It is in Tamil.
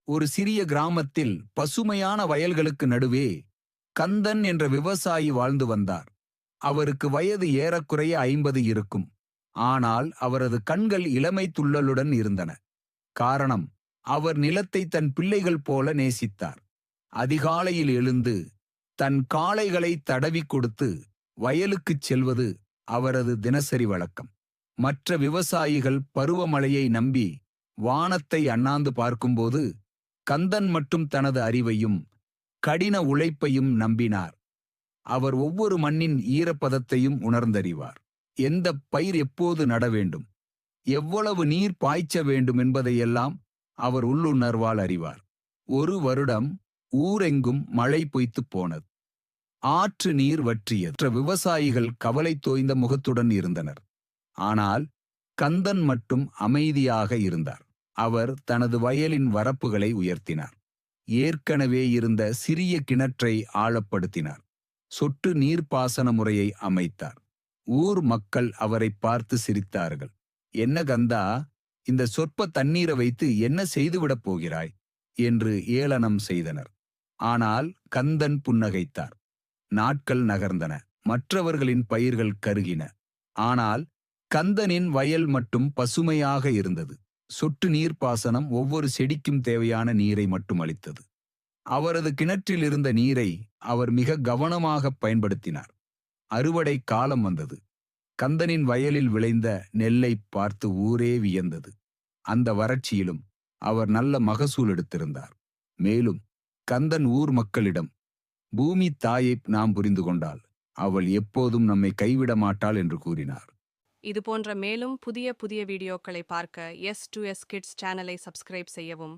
ஒரு சிறிய கிராமத்தில் பசுமையான வயல்களுக்கு நடுவே கந்தன் என்ற விவசாயி வாழ்ந்து வந்தார். அவருக்கு வயது ஏறக்குறைய 50 இருக்கும். ஆனால் அவரது கண்கள் இளமை துள்ளலுடன் இருந்தன. காரணம், அவர் நிலத்தை தன் பிள்ளைகள் போல நேசித்தார். அதிகாலையில் எழுந்து தன் காளைகளை தடவி கொடுத்து வயலுக்குச் செல்வது அவரது தினசரி வழக்கம். மற்ற விவசாயிகள் பருவமழையை நம்பி வானத்தை அண்ணாந்து பார்க்கும்போது, கந்தன் மட்டும் தனது அறிவையும் கடின உழைப்பையும் நம்பினார். அவர் ஒவ்வொரு மண்ணின் ஈரப்பதத்தையும் உணர்ந்தறிவார். எந்த பயிர் எப்போது நட வேண்டும், எவ்வளவு நீர் பாய்ச்ச வேண்டும் என்பதையெல்லாம் அவர் உள்ளுணர்வால் அறிவார். ஒரு வருடம் ஊரெங்கும் மழை பொய்த்துப் போனது. ஆற்று நீர் வற்றியது. மற்ற விவசாயிகள் கவலை தோய்ந்த முகத்துடன் இருந்தனர். ஆனால் கந்தன் மட்டும் அமைதியாக இருந்தார். அவர் தனது வயலின் வரப்புகளை உயர்த்தினார். ஏற்கனவே இருந்த சிறிய கிணற்றை ஆழப்படுத்தினார். சொட்டு நீர்ப்பாசன முறையை அமைத்தார். ஊர் மக்கள் அவரை பார்த்து சிரித்தார்கள். என்ன கந்தா, இந்த சொற்ப தண்ணீரை வைத்து என்ன செய்துவிடப் போகிறாய் என்று ஏளனம் செய்தனர். ஆனால் கந்தன் புன்னகைத்தார். நாட்கள் நகர்ந்தன. மற்றவர்களின் பயிர்கள் கருகின. ஆனால் கந்தனின் வயல் மட்டும் பசுமையாக இருந்தது. சொட்டு நீர்ப்பாசனம் ஒவ்வொரு செடிக்கும் தேவையான நீரை மட்டும் அளித்தது. அவரது கிணற்றில் இருந்த நீரை அவர் மிக கவனமாக பயன்படுத்தினார். அறுவடை காலம் வந்தது. கந்தனின் வயலில் விளைந்த நெல்லை பார்த்து ஊரே வியந்தது. அந்த வறட்சியிலும் அவர் நல்ல மகசூல் எடுத்திருந்தார். மேலும் கந்தன் ஊர் மக்களிடம், பூமி தாயை நாம் புரிந்து கொண்டால் அவள் எப்போதும் நம்மை கைவிட மாட்டாள் என்று கூறினார். இது போன்ற மேலும் புதிய வீடியோக்களை பார்க்க S2S Kids சேனலை சப்ஸ்கிரைப் செய்யவும்.